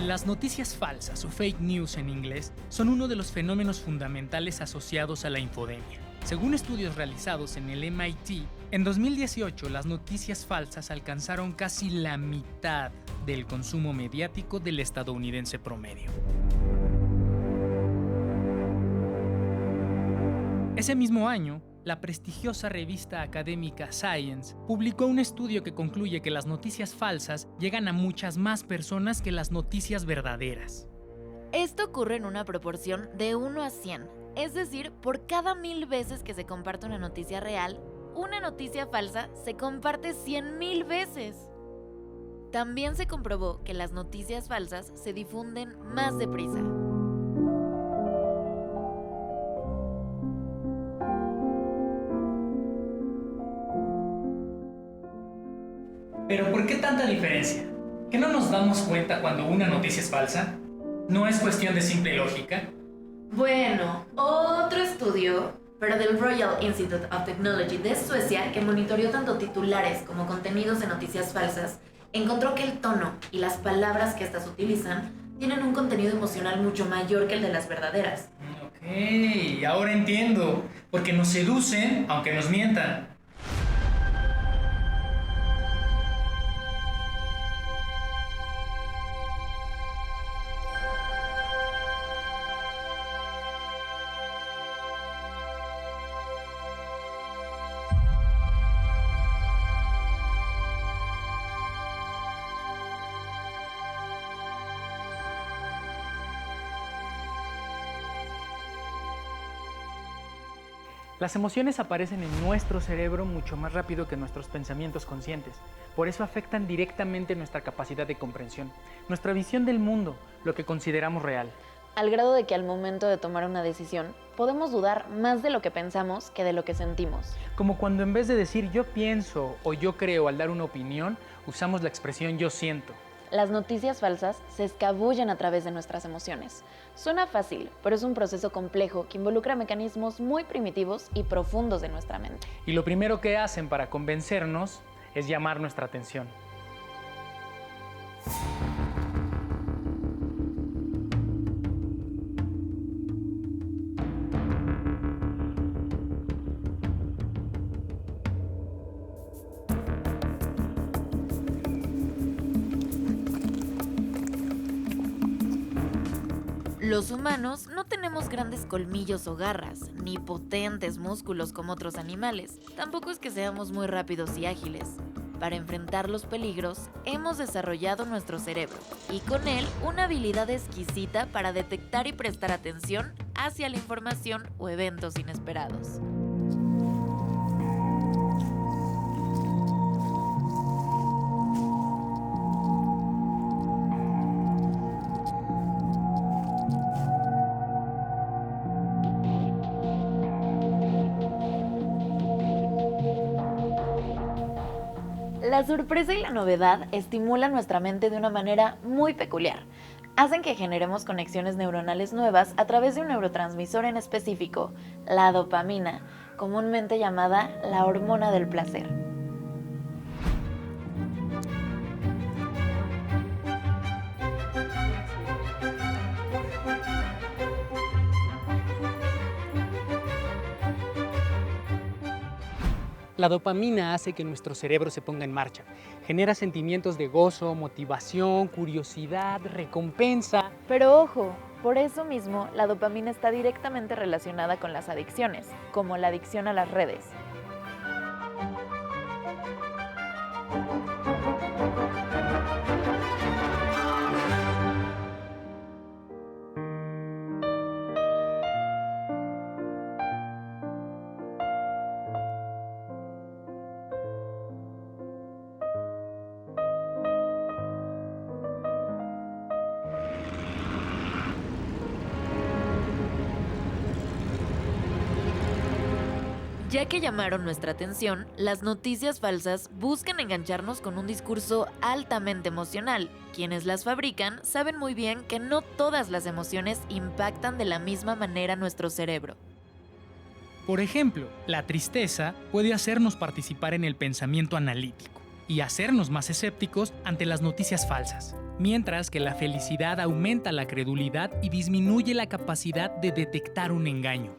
Las noticias falsas o fake news en inglés son uno de los fenómenos fundamentales asociados a la infodemia. Según estudios realizados en el MIT, en 2018 las noticias falsas alcanzaron casi la mitad del consumo mediático del estadounidense promedio. Ese mismo año, la prestigiosa revista académica Science publicó un estudio que concluye que las noticias falsas llegan a muchas más personas que las noticias verdaderas. Esto ocurre en una proporción de 1 a 100, es decir, por cada 1000 veces que se comparte una noticia real, una noticia falsa se comparte 100,000 veces. También se comprobó que las noticias falsas se difunden más deprisa. ¿Pero por qué tanta diferencia? ¿Que no nos damos cuenta cuando una noticia es falsa? ¿No es cuestión de simple lógica? Bueno, otro estudio, pero del Royal Institute of Technology de Suecia, que monitoreó tanto titulares como contenidos de noticias falsas, encontró que el tono y las palabras que éstas utilizan tienen un contenido emocional mucho mayor que el de las verdaderas. Ok, ahora entiendo. Porque nos seducen aunque nos mientan. Las emociones aparecen en nuestro cerebro mucho más rápido que nuestros pensamientos conscientes. Por eso afectan directamente nuestra capacidad de comprensión, nuestra visión del mundo, lo que consideramos real. Al grado de que al momento de tomar una decisión, podemos dudar más de lo que pensamos que de lo que sentimos. Como cuando en vez de decir yo pienso o yo creo al dar una opinión, usamos la expresión yo siento. Las noticias falsas se escabullen a través de nuestras emociones. Suena fácil, pero es un proceso complejo que involucra mecanismos muy primitivos y profundos de nuestra mente. Y lo primero que hacen para convencernos es llamar nuestra atención. Los humanos no tenemos grandes colmillos o garras, ni potentes músculos como otros animales. Tampoco es que seamos muy rápidos y ágiles. Para enfrentar los peligros, hemos desarrollado nuestro cerebro y con él una habilidad exquisita para detectar y prestar atención hacia la información o eventos inesperados. La sorpresa y la novedad estimulan nuestra mente de una manera muy peculiar. Hacen que generemos conexiones neuronales nuevas a través de un neurotransmisor en específico, la dopamina, comúnmente llamada la hormona del placer. La dopamina hace que nuestro cerebro se ponga en marcha. Genera sentimientos de gozo, motivación, curiosidad, recompensa. Pero ojo, por eso mismo la dopamina está directamente relacionada con las adicciones, como la adicción a las redes. Ya que llamaron nuestra atención, las noticias falsas buscan engancharnos con un discurso altamente emocional. Quienes las fabrican saben muy bien que no todas las emociones impactan de la misma manera nuestro cerebro. Por ejemplo, la tristeza puede hacernos participar en el pensamiento analítico. y hacernos más escépticos ante las noticias falsas, mientras que la felicidad aumenta la credulidad y disminuye la capacidad de detectar un engaño.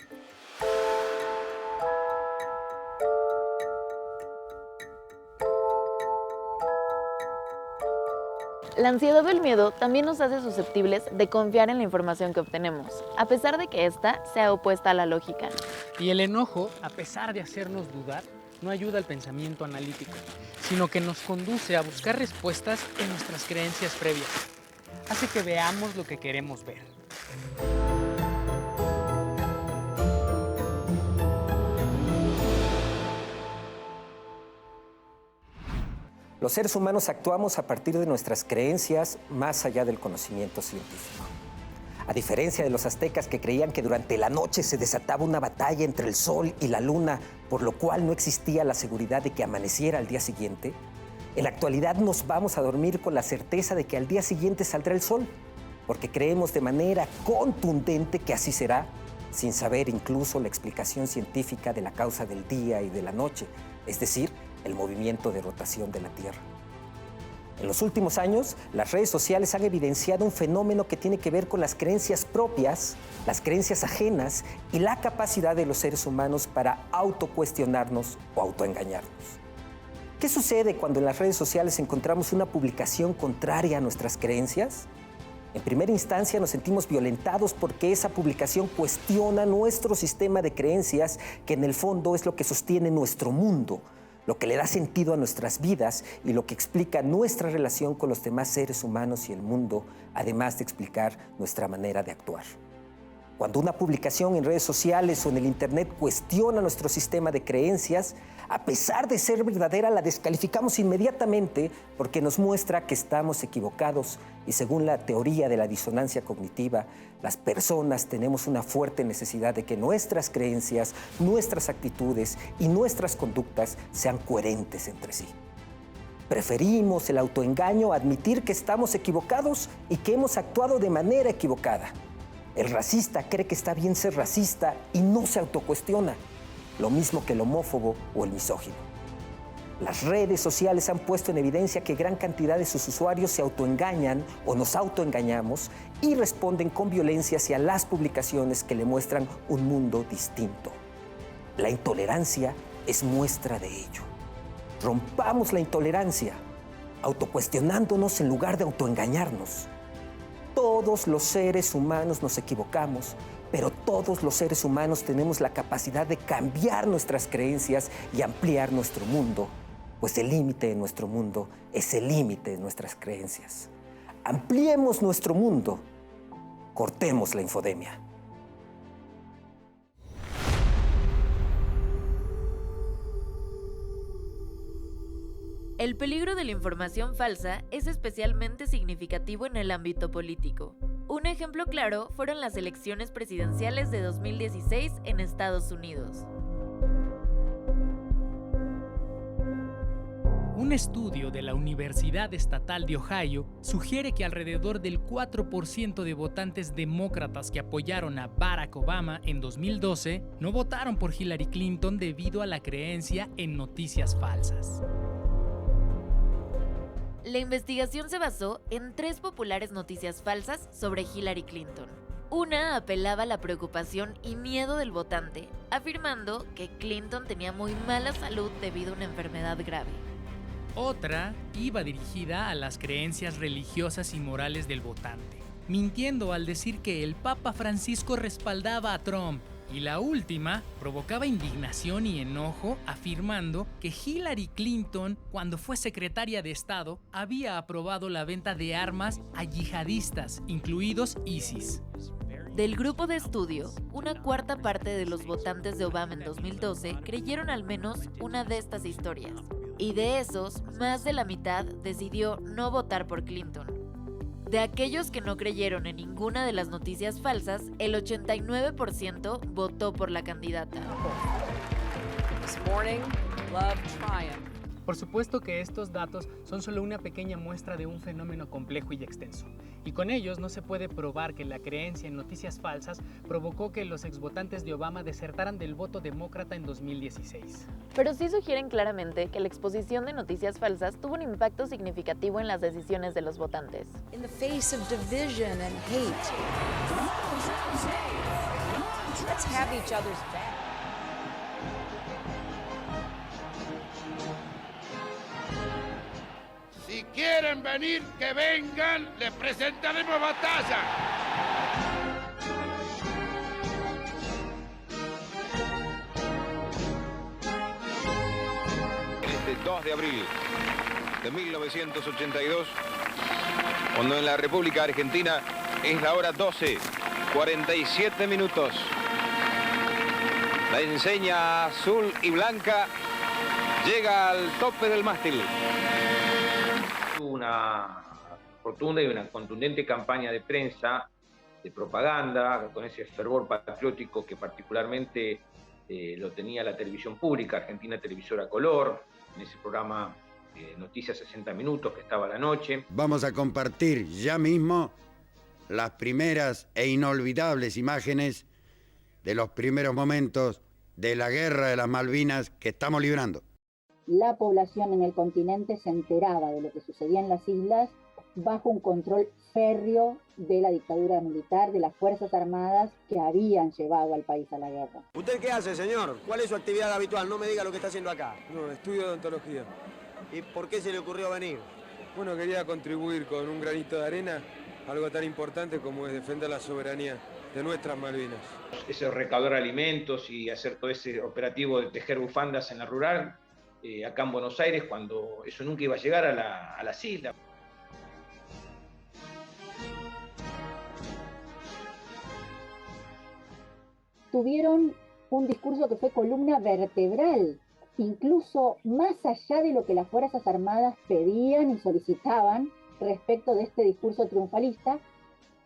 La ansiedad o el miedo también nos hace susceptibles de confiar en la información que obtenemos, a pesar de que ésta sea opuesta a la lógica. Y el enojo, a pesar de hacernos dudar, no ayuda al pensamiento analítico, sino que nos conduce a buscar respuestas en nuestras creencias previas. Hace que veamos lo que queremos ver. Los seres humanos actuamos a partir de nuestras creencias más allá del conocimiento científico. A diferencia de los aztecas que creían que durante la noche se desataba una batalla entre el sol y la luna, por lo cual no existía la seguridad de que amaneciera al día siguiente, en la actualidad nos vamos a dormir con la certeza de que al día siguiente saldrá el sol, porque creemos de manera contundente que así será, sin saber incluso la explicación científica de la causa del día y de la noche, es decir, el movimiento de rotación de la Tierra. En los últimos años, las redes sociales han evidenciado un fenómeno que tiene que ver con las creencias propias, las creencias ajenas y la capacidad de los seres humanos para autocuestionarnos o autoengañarnos. ¿Qué sucede cuando en las redes sociales encontramos una publicación contraria a nuestras creencias? En primera instancia nos sentimos violentados porque esa publicación cuestiona nuestro sistema de creencias, que en el fondo es lo que sostiene nuestro mundo, lo que le da sentido a nuestras vidas y lo que explica nuestra relación con los demás seres humanos y el mundo, además de explicar nuestra manera de actuar. Cuando una publicación en redes sociales o en el Internet cuestiona nuestro sistema de creencias, a pesar de ser verdadera, la descalificamos inmediatamente porque nos muestra que estamos equivocados y según la teoría de la disonancia cognitiva, las personas tenemos una fuerte necesidad de que nuestras creencias, nuestras actitudes y nuestras conductas sean coherentes entre sí. Preferimos el autoengaño a admitir que estamos equivocados y que hemos actuado de manera equivocada. El racista cree que está bien ser racista y no se autocuestiona, lo mismo que el homófobo o el misógino. Las redes sociales han puesto en evidencia que gran cantidad de sus usuarios se autoengañan o nos autoengañamos y responden con violencia hacia las publicaciones que le muestran un mundo distinto. La intolerancia es muestra de ello. Rompamos la intolerancia, autocuestionándonos en lugar de autoengañarnos. Todos los seres humanos nos equivocamos, pero todos los seres humanos tenemos la capacidad de cambiar nuestras creencias y ampliar nuestro mundo, pues el límite de nuestro mundo es el límite de nuestras creencias. Ampliemos nuestro mundo, cortemos la infodemia. El peligro de la información falsa es especialmente significativo en el ámbito político. Un ejemplo claro fueron las elecciones presidenciales de 2016 en Estados Unidos. Un estudio de la Universidad Estatal de Ohio sugiere que alrededor del 4% de votantes demócratas que apoyaron a Barack Obama en 2012 no votaron por Hillary Clinton debido a la creencia en noticias falsas. La investigación se basó en 3 populares noticias falsas sobre Hillary Clinton. Una apelaba a la preocupación y miedo del votante, afirmando que Clinton tenía muy mala salud debido a una enfermedad grave. Otra iba dirigida a las creencias religiosas y morales del votante, mintiendo al decir que el Papa Francisco respaldaba a Trump. Y la última provocaba indignación y enojo, afirmando que Hillary Clinton, cuando fue secretaria de Estado, había aprobado la venta de armas a yihadistas, incluidos ISIS. Del grupo de estudio, una cuarta parte de los votantes de Obama en 2012 creyeron al menos una de estas historias. Y de esos, más de la mitad decidió no votar por Clinton. De aquellos que no creyeron en ninguna de las noticias falsas, el 89% votó por la candidata. This morning, love triumphed. Por supuesto que estos datos son solo una pequeña muestra de un fenómeno complejo y extenso, y con ellos no se puede probar que la creencia en noticias falsas provocó que los exvotantes de Obama desertaran del voto demócrata en 2016. Pero sí sugieren claramente que la exposición de noticias falsas tuvo un impacto significativo en las decisiones de los votantes. In the face of division and hate, let's have each other's back. Si quieren venir, que vengan, les presentaremos batalla. Este 2 de abril de 1982, cuando en la República Argentina es la hora 12:47 minutos. La enseña azul y blanca llega al tope del mástil. Una rotunda y una contundente campaña de prensa, de propaganda, con ese fervor patriótico que particularmente lo tenía la televisión pública, Argentina Televisora Color, en ese programa Noticias 60 Minutos que estaba a la noche. Vamos a compartir ya mismo las primeras e inolvidables imágenes de los primeros momentos de la Guerra de las Malvinas que estamos librando. La población en el continente se enteraba de lo que sucedía en las islas bajo un control férreo de la dictadura militar, de las Fuerzas Armadas que habían llevado al país a la guerra. ¿Usted qué hace, señor? ¿Cuál es su actividad habitual? No me diga lo que está haciendo acá. No, estudio odontología. ¿Y por qué se le ocurrió venir? Bueno, quería contribuir con un granito de arena a algo tan importante como es defender la soberanía de nuestras Malvinas. Ese recaudar alimentos y hacer todo ese operativo de tejer bufandas en la rural, acá en Buenos Aires, cuando eso nunca iba a llegar a las islas. Tuvieron un discurso que fue columna vertebral, incluso más allá de lo que las Fuerzas Armadas pedían y solicitaban respecto de este discurso triunfalista,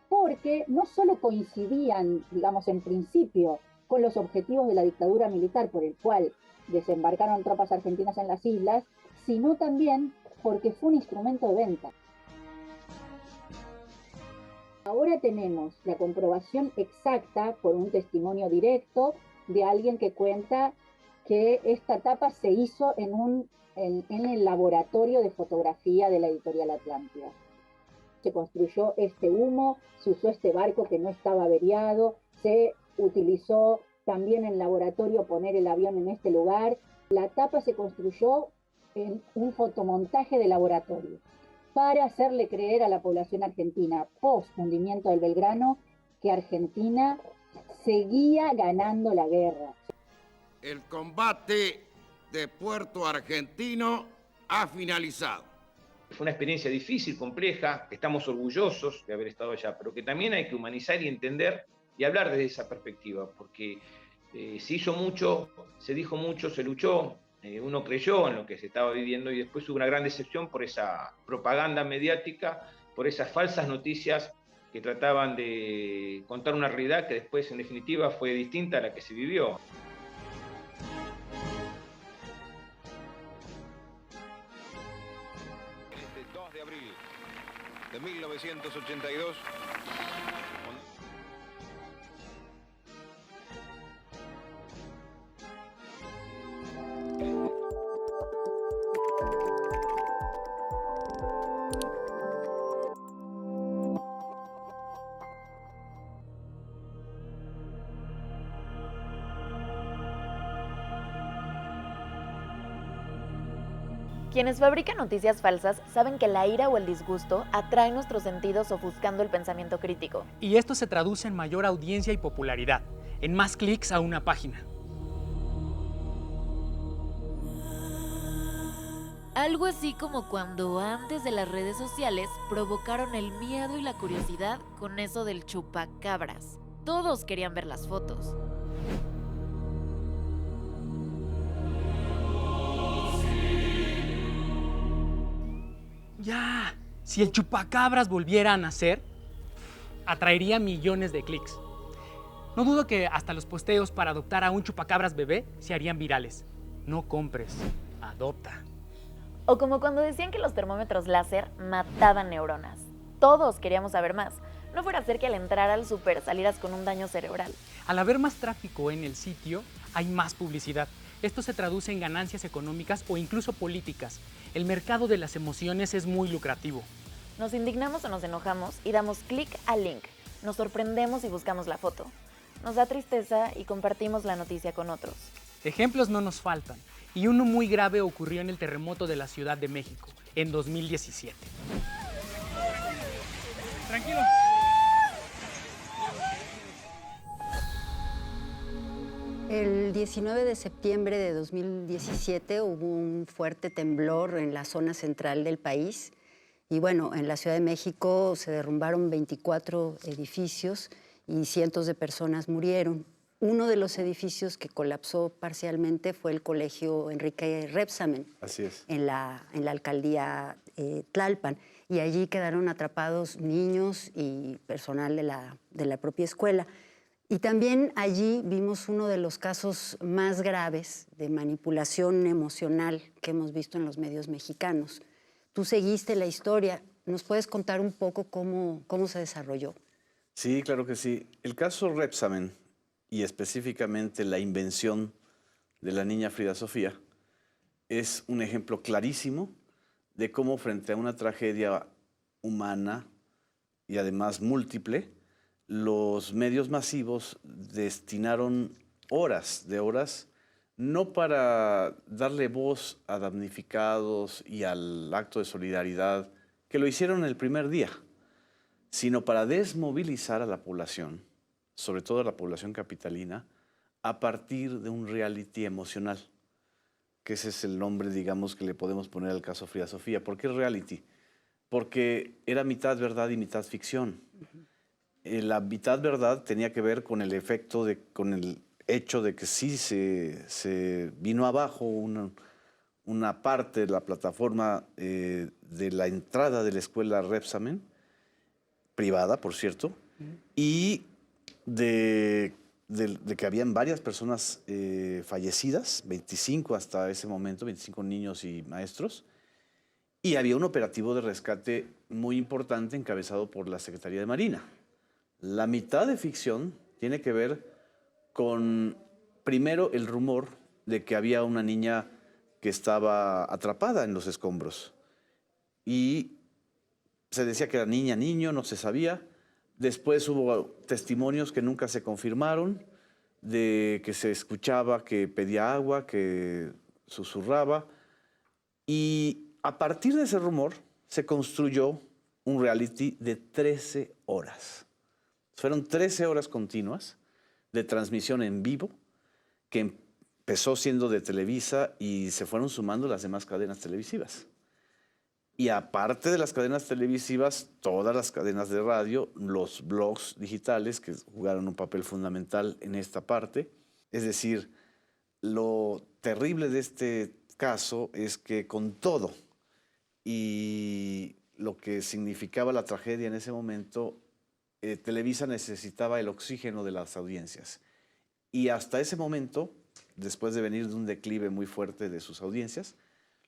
porque no solo coincidían, digamos, en principio, con los objetivos de la dictadura militar por el cual desembarcaron tropas argentinas en las islas, sino también porque fue un instrumento de venta. Ahora tenemos la comprobación exacta por un testimonio directo de alguien que cuenta que esta tapa se hizo en el laboratorio de fotografía de la editorial Atlántida. Se construyó este humo, se usó este barco que no estaba averiado, se utilizó también en laboratorio poner el avión en este lugar. La tapa se construyó en un fotomontaje de laboratorio para hacerle creer a la población argentina, post hundimiento del Belgrano, que Argentina seguía ganando la guerra. El combate de Puerto Argentino ha finalizado. Fue una experiencia difícil, compleja, que estamos orgullosos de haber estado allá, pero que también hay que humanizar y entender y hablar desde esa perspectiva, porque se hizo mucho, se dijo mucho, se luchó, uno creyó en lo que se estaba viviendo y después hubo una gran decepción por esa propaganda mediática, por esas falsas noticias que trataban de contar una realidad que después, en definitiva, fue distinta a la que se vivió. Este 2 de abril de 1982, Quienes fabrican noticias falsas saben que la ira o el disgusto atrae nuestros sentidos ofuscando el pensamiento crítico. Y esto se traduce en mayor audiencia y popularidad, en más clics a una página. Algo así como cuando antes de las redes sociales provocaron el miedo y la curiosidad con eso del chupacabras. Todos querían ver las fotos. Ya, si el chupacabras volviera a nacer, atraería millones de clics. No dudo que hasta los posteos para adoptar a un chupacabras bebé se harían virales. No compres, adopta. O como cuando decían que los termómetros láser mataban neuronas. Todos queríamos saber más. No fuera a ser que al entrar al súper salieras con un daño cerebral. Al haber más tráfico en el sitio, hay más publicidad. Esto se traduce en ganancias económicas o incluso políticas. El mercado de las emociones es muy lucrativo. Nos indignamos o nos enojamos y damos clic al link. Nos sorprendemos y buscamos la foto. Nos da tristeza y compartimos la noticia con otros. Ejemplos no nos faltan, y uno muy grave ocurrió en el terremoto de la Ciudad de México, en 2017. Tranquilo. El 19 de septiembre de 2017 hubo un fuerte temblor en la zona central del país y bueno, en la Ciudad de México se derrumbaron 24 edificios y cientos de personas murieron. Uno de los edificios que colapsó parcialmente fue el Colegio Enrique Rebsamen. Así es. En la alcaldía Tlalpan. Y allí quedaron atrapados niños y personal de la propia escuela. Y también allí vimos uno de los casos más graves de manipulación emocional que hemos visto en los medios mexicanos. Tú seguiste la historia. ¿Nos puedes contar un poco cómo se desarrolló? Sí, claro que sí. El caso Rebsamen, y específicamente la invención de la niña Frida Sofía, es un ejemplo clarísimo de cómo frente a una tragedia humana y además múltiple, los medios masivos destinaron horas no para darle voz a damnificados y al acto de solidaridad, que lo hicieron el primer día, sino para desmovilizar a la población, sobre todo a la población capitalina, a partir de un reality emocional, que ese es el nombre, digamos, que le podemos poner al caso Frida Sofía. ¿Por qué reality? Porque era mitad verdad y mitad ficción. La mitad verdad tenía que ver con el efecto, con el hecho de que sí se vino abajo una parte de la plataforma de la entrada de la escuela Rebsamen, privada, por cierto, y de que habían varias personas fallecidas, 25 hasta ese momento, 25 niños y maestros, y había un operativo de rescate muy importante encabezado por la Secretaría de Marina. La mitad de ficción tiene que ver con, primero, el rumor de que había una niña que estaba atrapada en los escombros. Y se decía que era niña, niño, no se sabía. Después hubo testimonios que nunca se confirmaron, de que se escuchaba que pedía agua, que susurraba. Y a partir de ese rumor se construyó un reality de 13 horas. Fueron 13 horas continuas de transmisión en vivo, que empezó siendo de Televisa y se fueron sumando las demás cadenas televisivas. Y aparte de las cadenas televisivas, todas las cadenas de radio, los blogs digitales que jugaron un papel fundamental en esta parte. Es decir, lo terrible de este caso es que con todo y lo que significaba la tragedia en ese momento, Televisa necesitaba el oxígeno de las audiencias. Y hasta ese momento, después de venir de un declive muy fuerte de sus audiencias,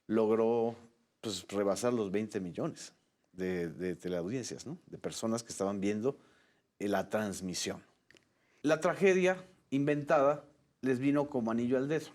logró rebasar los 20 millones de teleaudiencias, ¿no? De personas que estaban viendo la transmisión. La tragedia inventada les vino como anillo al dedo.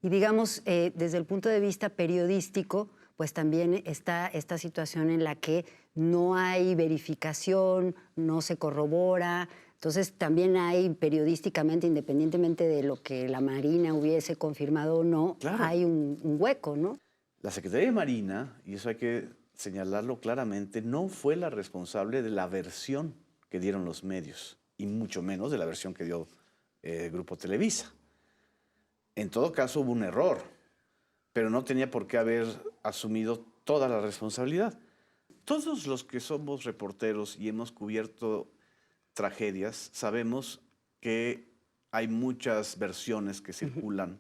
Y digamos, desde el punto de vista periodístico, pues también está esta situación en la que no hay verificación, no se corrobora. Entonces también hay periodísticamente, independientemente de lo que la Marina hubiese confirmado o no, claro, hay un hueco, ¿no? La Secretaría de Marina, y eso hay que señalarlo claramente, no fue la responsable de la versión que dieron los medios, y mucho menos de la versión que dio Grupo Televisa. En todo caso hubo un error, pero no tenía por qué haber asumido toda la responsabilidad. Todos los que somos reporteros y hemos cubierto tragedias, sabemos que hay muchas versiones que circulan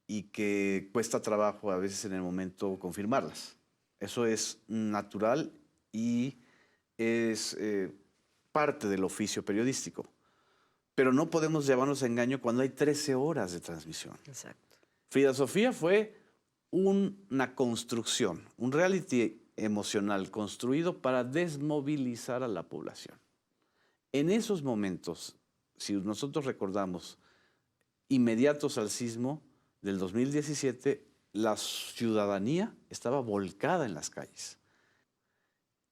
y que cuesta trabajo a veces en el momento confirmarlas. Eso es natural y es parte del oficio periodístico. Pero no podemos llevarnos a engaño cuando hay 13 horas de transmisión. Exacto. Frida Sofía fue una construcción, un reality emocional construido para desmovilizar a la población. En esos momentos, si nosotros recordamos, inmediatos al sismo del 2017, la ciudadanía estaba volcada en las calles.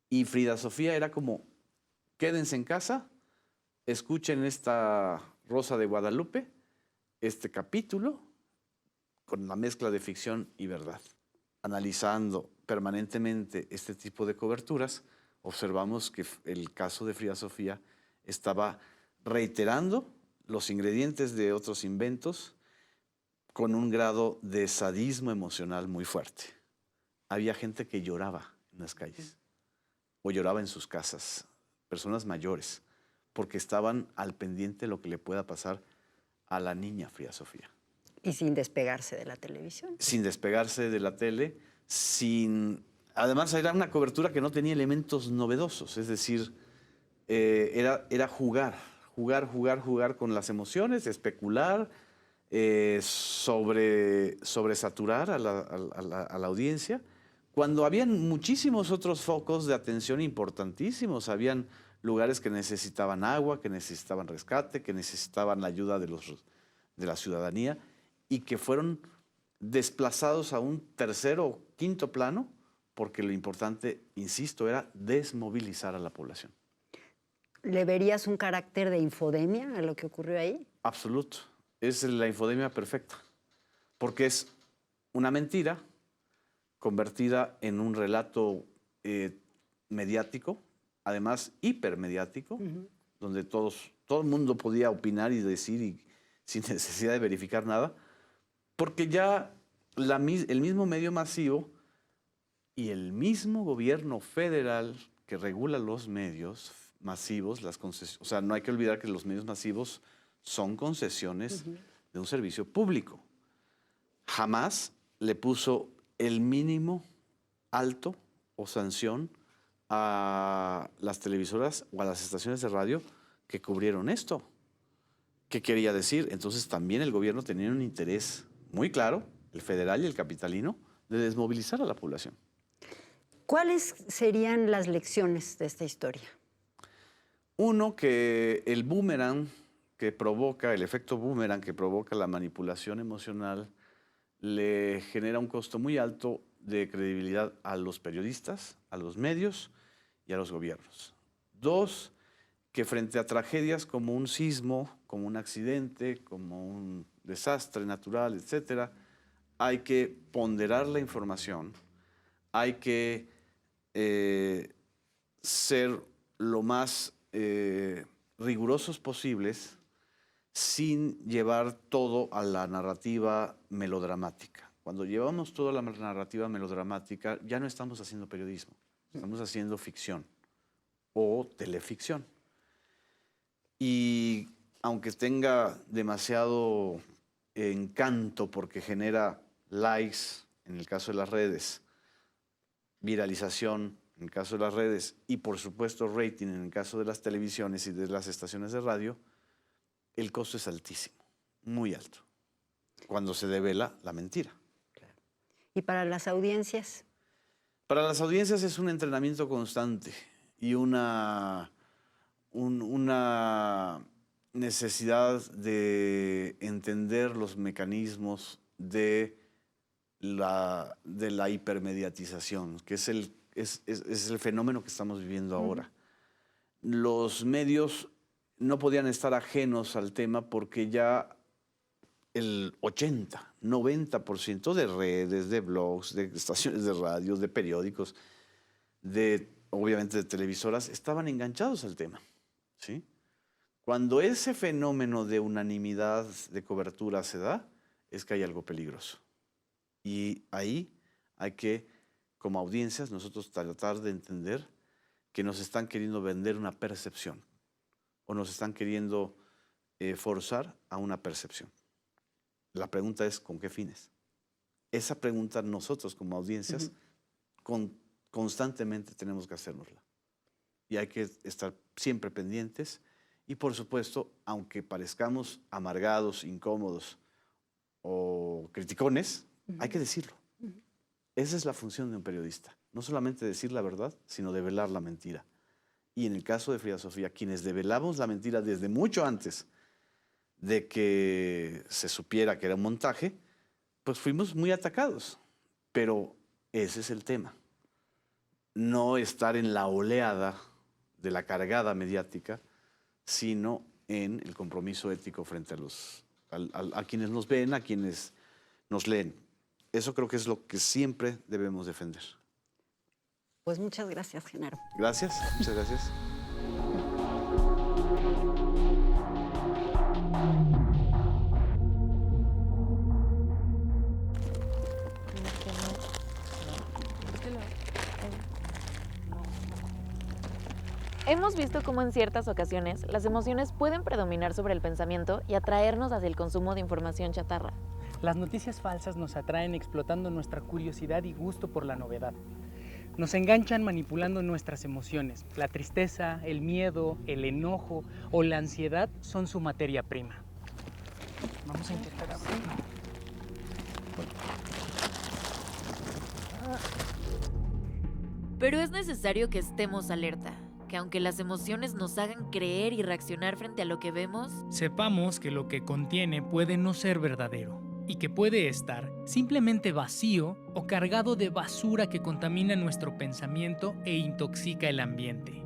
Y Frida Sofía era como, quédense en casa, escuchen esta Rosa de Guadalupe, este capítulo, con la mezcla de ficción y verdad. Analizando permanentemente este tipo de coberturas, observamos que el caso de Frida Sofía estaba reiterando los ingredientes de otros inventos con un grado de sadismo emocional muy fuerte. Había gente que lloraba en las calles o lloraba en sus casas, personas mayores, porque estaban al pendiente de lo que le pueda pasar a la niña Frida Sofía. Y sin despegarse de la televisión. Sin despegarse de la tele, además era una cobertura que no tenía elementos novedosos, es decir, era jugar con las emociones, especular, sobresaturar a la audiencia, cuando habían muchísimos otros focos de atención importantísimos. Habían lugares que necesitaban agua, que necesitaban rescate, que necesitaban la ayuda de la ciudadanía y que fueron desplazados a un tercero o quinto plano porque lo importante, insisto, era desmovilizar a la población. ¿Le verías un carácter de infodemia a lo que ocurrió ahí? Absoluto. Es la infodemia perfecta, porque es una mentira convertida en un relato mediático, además hipermediático, donde todo el mundo podía opinar y decir sin necesidad de verificar nada, porque ya el mismo medio masivo y el mismo gobierno federal que regula los medios masivos, o sea, no hay que olvidar que los medios masivos son concesiones de un servicio público. Jamás le puso el mínimo alto o sanción a las televisoras o a las estaciones de radio que cubrieron esto. ¿Qué quería decir? Entonces también el gobierno tenía un interés muy claro, el federal y el capitalino, de desmovilizar a la población. ¿Cuáles serían las lecciones de esta historia? Uno, que el boomerang que provoca, el efecto boomerang que provoca la manipulación emocional, le genera un costo muy alto de credibilidad a los periodistas, a los medios y a los gobiernos. Dos, que frente a tragedias como un sismo, como un accidente, como un desastre natural, etcétera, hay que ponderar la información, hay que ser lo más rigurosos posibles sin llevar todo a la narrativa melodramática. Cuando llevamos todo a la narrativa melodramática, ya no estamos haciendo periodismo, estamos haciendo ficción o teleficción. Y aunque tenga demasiado encanto porque genera likes, en el caso de las redes, viralización, en el caso de las redes, y por supuesto rating, en el caso de las televisiones y de las estaciones de radio, el costo es altísimo, muy alto, cuando se devela la mentira. Claro. ¿Y para las audiencias? Para las audiencias es un entrenamiento constante y una necesidad de entender los mecanismos de la hipermediatización, que es el fenómeno que estamos viviendo ahora. Los medios no podían estar ajenos al tema porque ya el 80, 90% de redes, de blogs, de estaciones de radio, de periódicos, obviamente de televisoras, estaban enganchados al tema, ¿sí? Cuando ese fenómeno de unanimidad de cobertura se da, es que hay algo peligroso. Y ahí hay que, como audiencias, nosotros tratar de entender que nos están queriendo vender una percepción o nos están queriendo forzar a una percepción. La pregunta es, ¿con qué fines? Esa pregunta nosotros como audiencias constantemente tenemos que hacérnosla. Y hay que estar siempre pendientes y, por supuesto, aunque parezcamos amargados, incómodos o criticones, hay que decirlo. Esa es la función de un periodista. No solamente decir la verdad, sino develar la mentira. Y en el caso de Frida Sofía, quienes develamos la mentira desde mucho antes de que se supiera que era un montaje, pues fuimos muy atacados. Pero ese es el tema. No estar en la oleada de la cargada mediática, sino en el compromiso ético frente a quienes nos ven, a quienes nos leen. Eso creo que es lo que siempre debemos defender. Pues muchas gracias, Genaro. Gracias, muchas gracias. Hemos visto cómo en ciertas ocasiones las emociones pueden predominar sobre el pensamiento y atraernos hacia el consumo de información chatarra. Las noticias falsas nos atraen explotando nuestra curiosidad y gusto por la novedad. Nos enganchan manipulando nuestras emociones. La tristeza, el miedo, el enojo o la ansiedad son su materia prima. Vamos a intentar abrirlo. Pero es necesario que estemos alerta, que aunque las emociones nos hagan creer y reaccionar frente a lo que vemos, sepamos que lo que contiene puede no ser verdadero y que puede estar simplemente vacío o cargado de basura que contamina nuestro pensamiento e intoxica el ambiente.